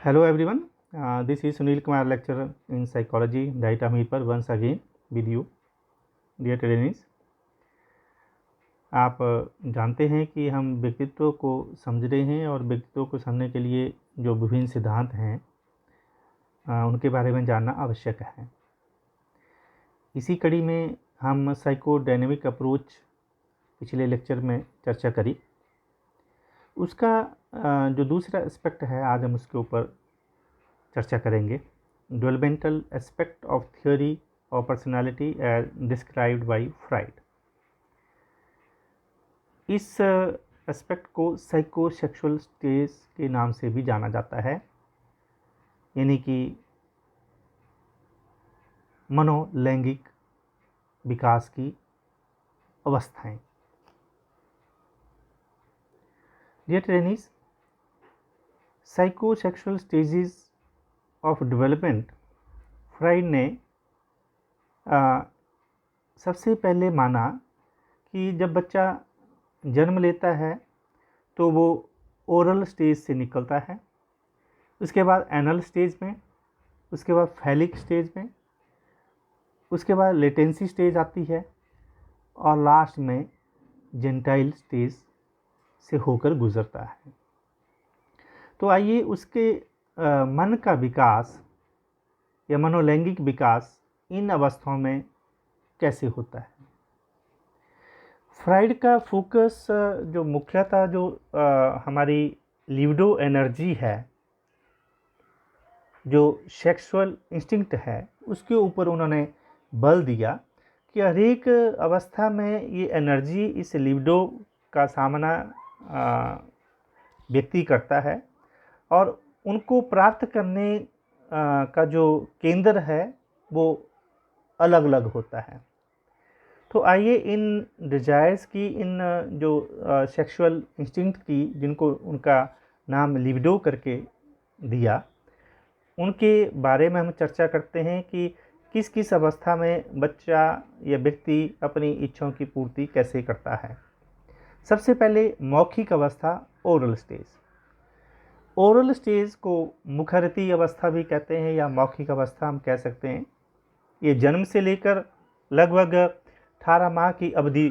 Hello everyone, this is Sunil Kumar, lecturer in psychology, Daita Meeper, once again with you, dear trainees. आप जानते हैं कि हम व्यक्तित्व को समझ रहे हैं और व्यक्तित्व को समझने के लिए जो विभिन्न सिद्धांत हैं उनके बारे में जानना आवश्यक है। इसी कड़ी में हम साइकोडायनेमिक अप्रोच पिछले लेक्चर में चर्चा करी। उसका जो दूसरा एस्पेक्ट है आज हम उसके ऊपर चर्चा करेंगे, डेवलपमेंटल एस्पेक्ट ऑफ थियोरी और personality as described by Freud. इस एस्पेक्ट को साइकोसेक्सुअल स्टेज के नाम से भी जाना जाता है, यानी कि मनोलैंगिक विकास की अवस्थाएं। Dear trainees, psychosexual stages of development Freud ने सबसे पहले माना कि जब बच्चा जन्म लेता है तो वो ओरल स्टेज से निकलता है, उसके बाद एनल स्टेज में, उसके बाद फैलिक स्टेज में, उसके बाद लेटेंसी स्टेज आती है और लास्ट में जेंटाइल स्टेज से होकर गुजरता है। तो आइए उसके मन का विकास या मनोलैंगिक विकास इन अवस्थाओं में कैसे होता है। फ्राइड का फोकस जो मुख्यतः जो हमारी लिबिडो एनर्जी है, जो सेक्सुअल इंस्टिंक्ट है, उसके ऊपर उन्होंने बल दिया कि हर एक अवस्था में ये एनर्जी, इस लिबिडो का सामना व्यक्ति करता है और उनको प्राप्त करने का जो केंद्र है वो अलग अलग होता है। तो आइए इन डिजायर्स की, इन जो सेक्सुअल इंस्टिंक्ट की, जिनको उनका नाम लिबिडो करके दिया, उनके बारे में हम चर्चा करते हैं कि किस किस अवस्था में बच्चा या व्यक्ति अपनी इच्छाओं की पूर्ति कैसे करता है। सबसे पहले मौखिक अवस्था, ओरल स्टेज। ओरल स्टेज को मुखरती अवस्था भी कहते हैं या मौखिक अवस्था हम कह सकते हैं। ये जन्म से लेकर लगभग 18 माह की अवधि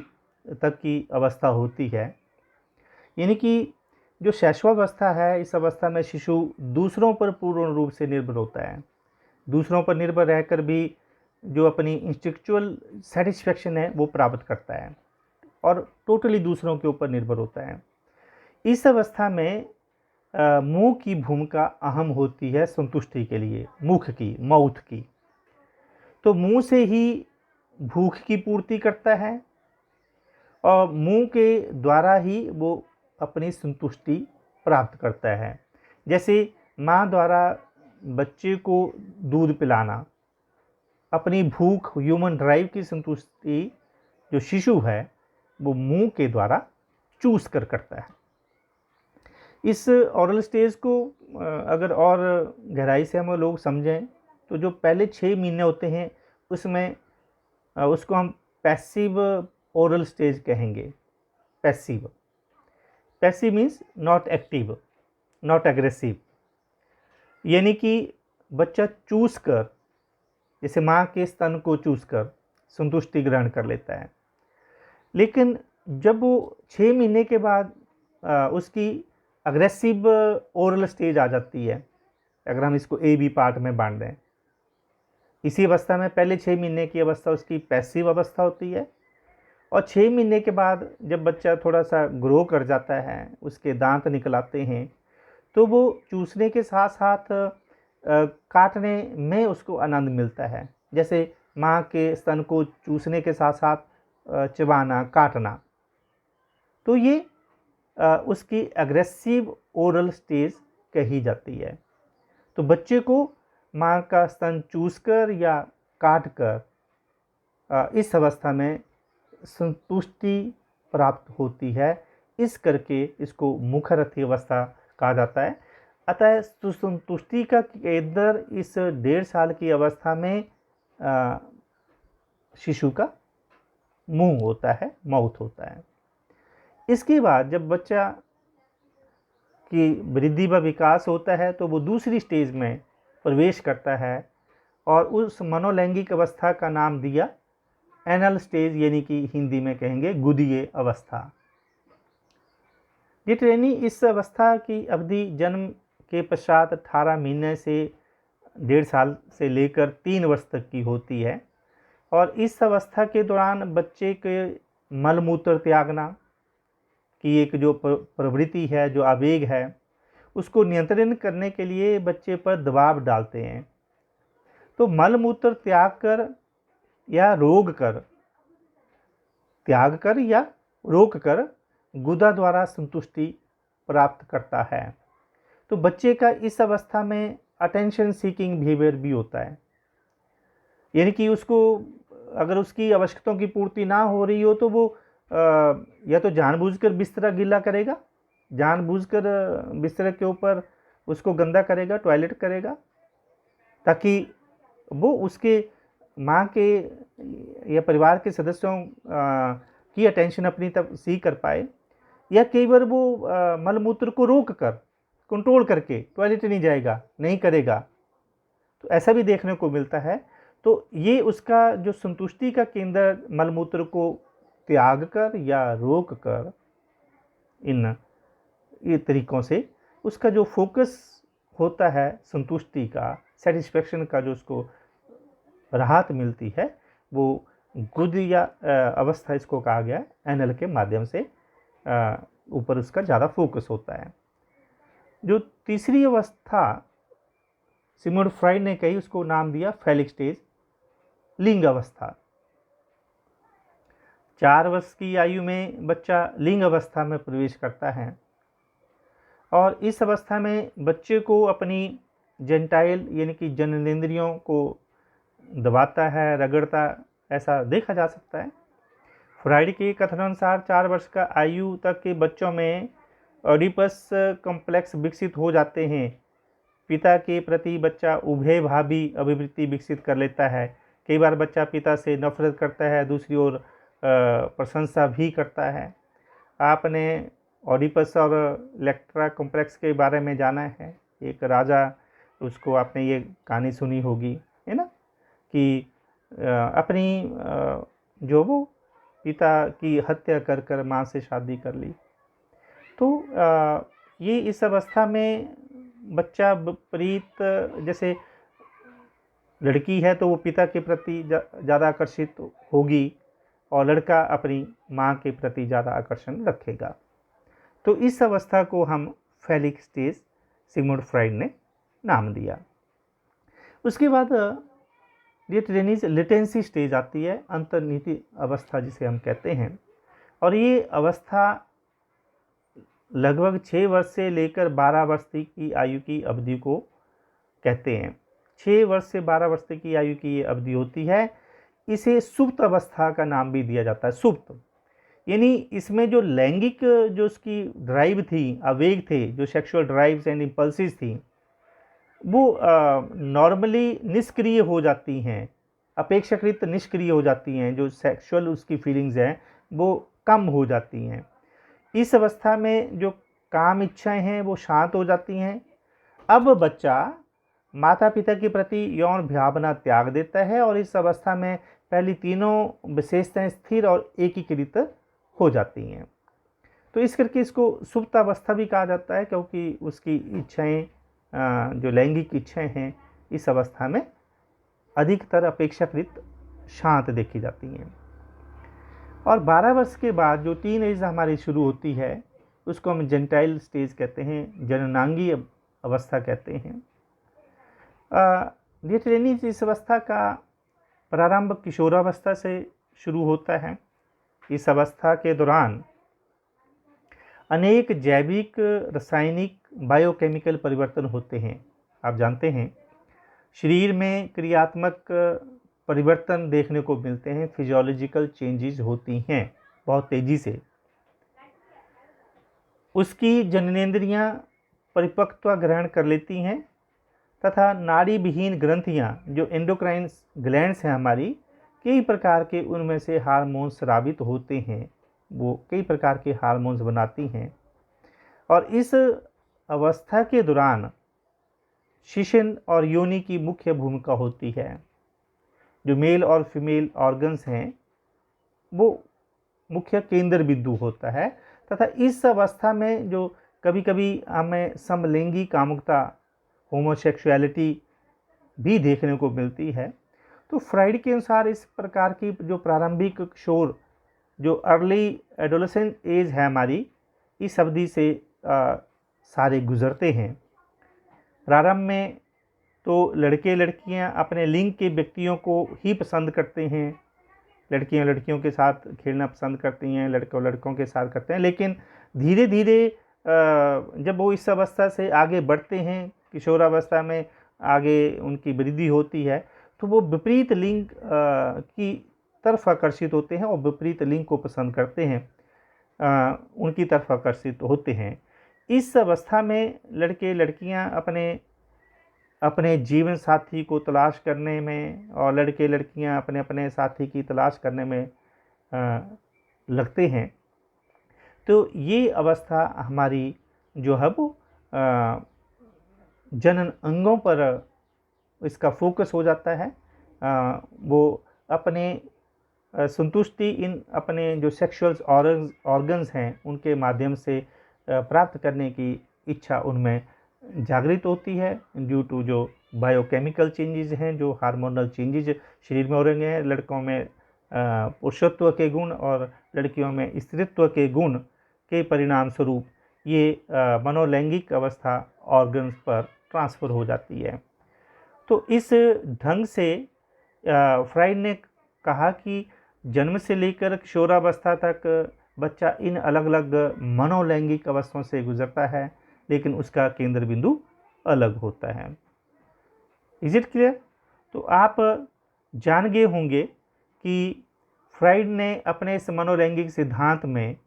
तक की अवस्था होती है, यानी कि जो शैशवावस्था है, इस अवस्था में शिशु दूसरों पर पूर्ण रूप से निर्भर होता है। दूसरों पर निर्भर रहकर भी जो अपनी इंस्टिंक्चुअल सेटिस्फेक्शन है वो प्राप्त करता है और टोटली दूसरों के ऊपर निर्भर होता है। इस अवस्था में मुंह की भूमिका अहम होती है संतुष्टि के लिए, मुख की, माउथ की। तो मुंह से ही भूख की पूर्ति करता है और मुंह के द्वारा ही वो अपनी संतुष्टि प्राप्त करता है। जैसे माँ द्वारा बच्चे को दूध पिलाना, अपनी भूख, ह्यूमन ड्राइव की संतुष्टि जो शिशु है वो मुंह के द्वारा चूस कर करता है। इस ओरल स्टेज को अगर और गहराई से हम लोग समझें तो जो पहले 6 महीने होते हैं उसमें उसको हम पैसिव ओरल स्टेज कहेंगे। Passive, passive means not active, not aggressive, यानी कि बच्चा चूस कर, जैसे माँ के स्तन को चूस कर संतुष्टि ग्रहण कर लेता है। लेकिन जब वो 6 महीने के बाद उसकी अग्रेसिव ओरल स्टेज आ जाती है, अगर हम इसको ए बी पार्ट में बांट दें, इसी अवस्था में पहले 6 महीने की अवस्था उसकी पैसिव अवस्था होती है और 6 महीने के बाद जब बच्चा थोड़ा सा ग्रो कर जाता है, उसके दांत निकल आते हैं, तो वो चूसने के साथ साथ काटने में उसको आनंद मिलता है। जैसे माँ के स्तन को चूसने के साथ साथ चबाना, काटना, तो ये उसकी एग्रेसिव ओरल स्टेज कही जाती है। तो बच्चे को माँ का स्तन चूसकर या काट कर इस अवस्था में संतुष्टि प्राप्त होती है, इस करके इसको मुखरथी अवस्था कहा जाता है। अतः संतुष्टि का केंद्र इस 1.5 साल की अवस्था में शिशु का मुंह होता है, माउथ होता है। इसके बाद जब बच्चा की वृद्धि व विकास होता है तो वो दूसरी स्टेज में प्रवेश करता है और उस मनोलैंगिक अवस्था का नाम दिया एनल स्टेज, यानी कि हिंदी में कहेंगे गुदीय अवस्था। ये ट्रेनिंग इस अवस्था की अवधि जन्म के पश्चात 18 महीने से 1.5 साल से लेकर 3 वर्ष तक की होती है और इस अवस्था के दौरान बच्चे के मलमूत्र त्यागना की एक जो प्रवृत्ति है, जो आवेग है, उसको नियंत्रण करने के लिए बच्चे पर दबाव डालते हैं। तो मलमूत्र त्याग कर या रोक कर गुदा द्वारा संतुष्टि प्राप्त करता है। तो बच्चे का इस अवस्था में अटेंशन सीकिंग बिहेवियर भी होता है, यानी कि उसको अगर उसकी आवश्यकताओं की पूर्ति ना हो रही हो तो वो या तो जानबूझकर बिस्तरा गीला करेगा, जानबूझकर बिस्तर के ऊपर उसको गंदा करेगा, टॉयलेट करेगा, ताकि वो उसके माँ के या परिवार के सदस्यों की अटेंशन अपनी तरफ सीख कर पाए। या कई बार वो मलमूत्र को रोक कर, कंट्रोल करके टॉयलेट नहीं जाएगा, नहीं करेगा, तो ऐसा भी देखने को मिलता है। तो ये उसका जो संतुष्टि का केंद्र मलमूत्र को त्याग कर या रोक कर, ये तरीकों से उसका जो फोकस होता है संतुष्टि का, सेटिस्फेक्शन का, जो उसको राहत मिलती है, वो गुदीय अवस्था इसको कहा गया है। एनल के माध्यम से ऊपर उसका ज़्यादा फोकस होता है। जो तीसरी अवस्था सिगमुंड फ्राइड ने कही, उसको नाम दिया फैलिक स्टेज, लिंग अवस्था। 4 वर्ष की आयु में बच्चा लिंग अवस्था में प्रवेश करता है और इस अवस्था में बच्चे को अपनी जेंटाइल यानी कि जननेंद्रियों को दबाता है, रगड़ता, ऐसा देखा जा सकता है। फ्राइड के कथनानुसार 4 वर्ष का आयु तक के बच्चों में ओडिपस कॉम्प्लेक्स विकसित हो जाते हैं। पिता के प्रति बच्चा उभयभावी अभिवृत्ति विकसित कर लेता है। कई बार बच्चा पिता से नफरत करता है, दूसरी ओर प्रशंसा भी करता है। आपने ओडिपस और इलेक्ट्रा कॉम्प्लेक्स के बारे में जाना है। एक राजा, उसको आपने ये कहानी सुनी होगी, है ना, कि अपनी जो वो पिता की हत्या कर कर माँ से शादी कर ली। तो ये इस अवस्था में बच्चा विपरीत, जैसे लड़की है तो वो पिता के प्रति ज़्यादा आकर्षित होगी और लड़का अपनी माँ के प्रति ज़्यादा आकर्षण रखेगा। तो इस अवस्था को हम फैलिक स्टेज सिगमुंड फ्राइड ने नाम दिया। उसके बाद ये ट्रेनिज लिटेंसी स्टेज आती है, अंतर्निहित अवस्था जिसे हम कहते हैं, और ये अवस्था लगभग 6 वर्ष से लेकर 12 वर्ष तक की आयु की अवधि को कहते हैं। 6 वर्ष से 12 वर्ष तक की आयु की ये अवधि होती है। इसे सुप्त अवस्था का नाम भी दिया जाता है। सुप्त यानी इसमें जो लैंगिक, जो उसकी ड्राइव थी, आवेग थे, जो सेक्सुअल ड्राइव्स एंड इम्पल्सिस थी, वो नॉर्मली निष्क्रिय हो जाती हैं, अपेक्षाकृत निष्क्रिय हो जाती हैं। जो सेक्सुअल उसकी फीलिंग्स हैं वो कम हो जाती हैं। इस अवस्था में जो काम इच्छाएं हैं वो शांत हो जाती हैं। अब बच्चा माता पिता के प्रति यौन भावना त्याग देता है और इस अवस्था में पहली तीनों विशेषताएं स्थिर और एकीकृत हो जाती हैं। तो इस करके इसको सुप्त अवस्था भी कहा जाता है, क्योंकि उसकी इच्छाएं, जो लैंगिक इच्छाएं हैं, इस अवस्था में अधिकतर अपेक्षाकृत शांत देखी जाती हैं। और 12 वर्ष के बाद जो टीन एज हमारी शुरू होती है उसको हम जेंटाइल स्टेज कहते हैं, जननांगी अवस्था कहते हैं। ये ट्रेनिज इस अवस्था का प्रारंभ किशोरावस्था से शुरू होता है। इस अवस्था के दौरान अनेक जैविक, रासायनिक, बायोकेमिकल परिवर्तन होते हैं। आप जानते हैं शरीर में क्रियात्मक परिवर्तन देखने को मिलते हैं, फिजियोलॉजिकल चेंजेस होती हैं बहुत तेज़ी से। उसकी जननेंद्रियां परिपक्वता ग्रहण कर लेती हैं तथा नाड़ी विहीन ग्रंथियां, जो एंडोक्राइन ग्लैंड्स हैं हमारी, कई प्रकार के उनमें से हार्मोन्स स्रावित होते हैं। वो कई प्रकार के हार्मोन्स बनाती हैं और इस अवस्था के दौरान शिशन और योनि की मुख्य भूमिका होती है। जो मेल और फीमेल ऑर्गन्स हैं वो मुख्य केंद्र बिंदु होता है, तथा इस अवस्था में जो कभी कभी हमें समलिंगी कामुकता, होमोसेक्सुअलिटी भी देखने को मिलती है। तो फ्राइड के अनुसार इस प्रकार की जो प्रारंभिक किशोर, जो अर्ली एडोलेसेंट एज है हमारी, इस अवधि से सारे गुजरते हैं। प्रारंभ में तो लड़के लड़कियां अपने लिंग के व्यक्तियों को ही पसंद करते हैं, लड़कियां लड़कियों के साथ खेलना पसंद करती हैं, लड़के लड़कों के साथ करते हैं। लेकिन धीरे धीरे जब वो इस अवस्था से आगे बढ़ते हैं, किशोरावस्था में आगे उनकी वृद्धि होती है, तो वो विपरीत लिंग की तरफ आकर्षित होते हैं और विपरीत लिंग को पसंद करते हैं, उनकी तरफ आकर्षित होते हैं। इस अवस्था में लड़के लड़कियां अपने जीवन साथी को तलाश करने में, और लड़के लड़कियां अपने अपने साथी की तलाश करने में लगते हैं। तो ये अवस्था हमारी जो है वो जनन अंगों पर इसका फोकस हो जाता है। वो अपने संतुष्टि इन अपने जो सेक्सुअल ऑर्गन्स हैं उनके माध्यम से प्राप्त करने की इच्छा उनमें जागृत होती है, ड्यू टू जो बायोकेमिकल चेंजेस हैं, जो हार्मोनल चेंजेस शरीर में हो रहे हैं। लड़कों में पुरुषत्व के गुण और लड़कियों में स्त्रीत्व के गुण के परिणाम स्वरूप ये मनोलैंगिक अवस्था ऑर्गन्स पर ट्रांसफ़र हो जाती है। तो इस ढंग से फ्राइड ने कहा कि जन्म से लेकर किशोरावस्था तक बच्चा इन अलग अलग मनोलैंगिक अवस्थाओं से गुजरता है, लेकिन उसका केंद्र बिंदु अलग होता है। Is it clear? तो आप जान गए होंगे कि फ्राइड ने अपने इस मनोलैंगिक सिद्धांत में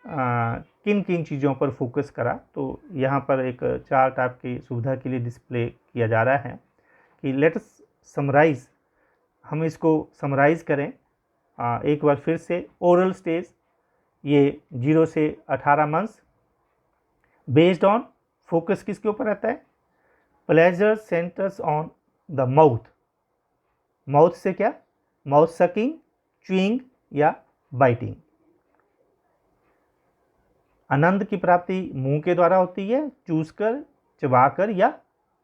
किन किन चीज़ों पर फोकस करा। तो यहाँ पर एक चार्ट आपकी सुविधा के लिए डिस्प्ले किया जा रहा है कि लेट्स समराइज, हम इसको समराइज़ करें एक बार फिर से। ओरल स्टेज ये 0 से 18 मंथ्स, बेस्ड ऑन फोकस किसके ऊपर रहता है? Pleasure centres on the mouth. Mouth से क्या? माउथ सकिंग, च्यूइंग या बाइटिंग। आनंद की प्राप्ति मुंह के द्वारा होती है, चूसकर, चबाकर या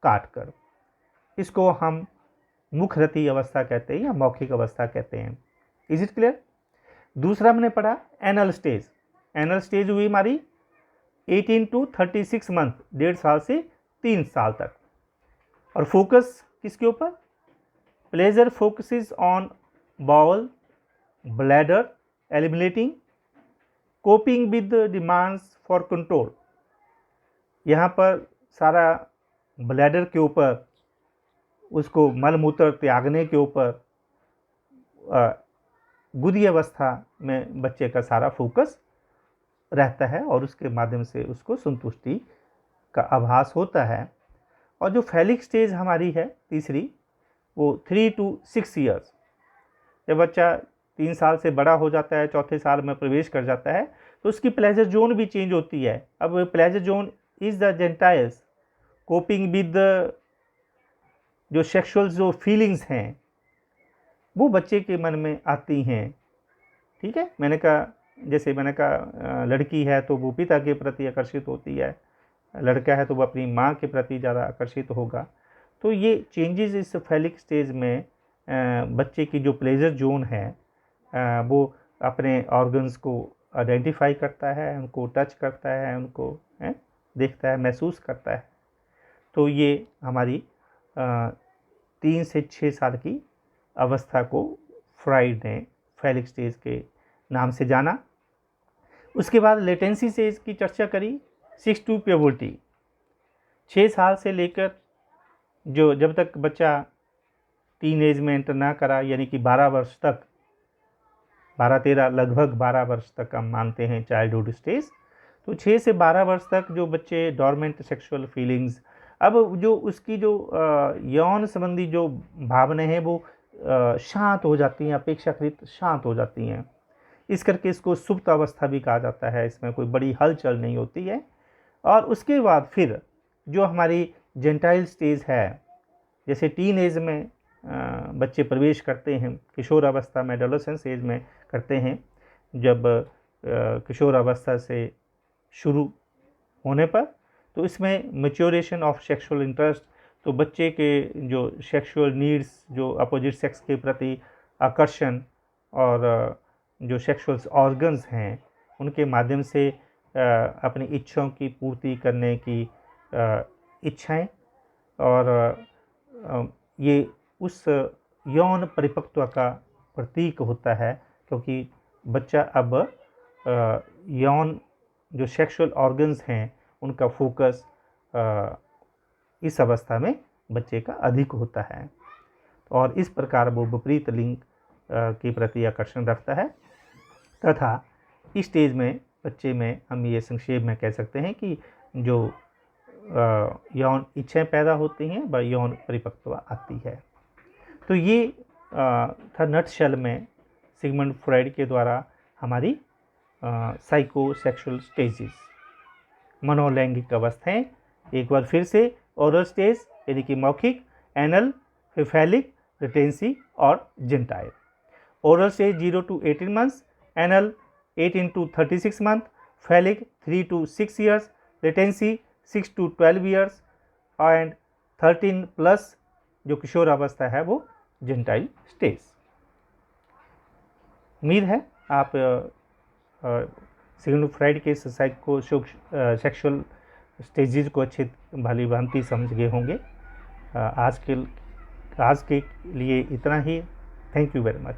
काटकर। इसको हम मुखरती अवस्था कहते हैं या मौखिक अवस्था कहते हैं। Is it clear? दूसरा हमने पढ़ा एनल स्टेज। एनल स्टेज हुई हमारी 18 to 36 मंथ, 1.5 साल से 3 साल तक। और फोकस किसके ऊपर? Pleasure focuses on bowel, bladder, eliminating, coping with demands for control. यहाँ पर सारा ब्लैडर के ऊपर, उसको मलमूत्र त्यागने के ऊपर, गुदी अवस्था में बच्चे का सारा फोकस रहता है और उसके माध्यम से उसको संतुष्टि का आभास होता है। और जो फैलिक स्टेज हमारी है तीसरी, वो 3 to 6 ईयर्स। जब बच्चा 3 साल से बड़ा हो जाता है, चौथे साल में प्रवेश कर जाता है, तो उसकी प्लेजर जोन भी चेंज होती है। अब pleasure zone is the Gentiles coping with जो सेक्सुअल जो फीलिंग्स हैं वो बच्चे के मन में आती हैं। ठीक है, मैंने कहा लड़की है तो वो पिता के प्रति आकर्षित होती है, लड़का है तो वो अपनी माँ के प्रति ज़्यादा आकर्षित होगा। तो ये चेंजेस इस फैलिक स्टेज में बच्चे की जो प्लेजर जोन है वो अपने ऑर्गन्स को आइडेंटिफाई करता है, उनको टच करता है, उनको देखता है, महसूस करता है। तो ये हमारी 3 से 6 साल की अवस्था को फ्राइड ने फैलिक स्टेज के नाम से जाना। उसके बाद लेटेंसी स्टेज की चर्चा करी। 6 to प्यूबर्टी, 6 साल से लेकर जो जब तक बच्चा टीन एज में एंटर ना करा, यानी कि 12 वर्ष तक, 12-13 लगभग 12 वर्ष तक हम मानते हैं चाइल्डहुड स्टेज। तो 6 से 12 वर्ष तक जो बच्चे डोरमेंट सेक्सुअल फीलिंग्स, अब जो उसकी जो यौन संबंधी जो भावनाएं हैं वो शांत हो जाती हैं, अपेक्षाकृत शांत हो जाती हैं। इस करके इसको सुप्त अवस्था भी कहा जाता है। इसमें कोई बड़ी हलचल नहीं होती है, और उसके बाद फिर जो हमारी जेंटाइल स्टेज है, जैसे टीन एज में बच्चे प्रवेश करते हैं, किशोर अवस्था में, एडोलेसेंस एज में करते हैं, जब किशोर अवस्था से शुरू होने पर, तो इसमें मैच्योरेशन ऑफ सेक्सुअल इंटरेस्ट, तो बच्चे के जो सेक्सुअल नीड्स, जो अपोजिट सेक्स के प्रति आकर्षण और जो सेक्सुअल ऑर्गन्स हैं उनके माध्यम से अपनी इच्छाओं की पूर्ति करने की इच्छाएं, और ये उस यौन परिपक्वता का प्रतीक होता है, क्योंकि बच्चा अब यौन जो सेक्सुअल ऑर्गन्स हैं उनका फोकस इस अवस्था में बच्चे का अधिक होता है, और इस प्रकार वो विपरीत लिंग के प्रति आकर्षण रखता है। तथा इस स्टेज में बच्चे में हम ये संक्षेप में कह सकते हैं कि जो यौन इच्छाएं पैदा होती हैं व यौन परिपक्वता आती है। तो ये था नटशेल में सिगमंड फ्रॉइड के द्वारा हमारी साइकोसेक्सुअल स्टेजेस, मनोलैंगिक अवस्थाएं। एक बार फिर से ओरल स्टेज यानी कि मौखिक, एनल, फेफेलिक, लेटेंसी और gentile. Oral stage 0 to 18 months, anal 18 to 36 months, फेलिक 3 to 6 years, latency 6 to 12 years and 13 plus जो किशोर अवस्था है वो जेंटाइल स्टेज। उम्मीद है आप सिगमंड फ्रॉइड के सेक्सुअल स्टेजेस को अच्छी भली भांति समझ गए होंगे। आज के लिए इतना ही। Thank you very much.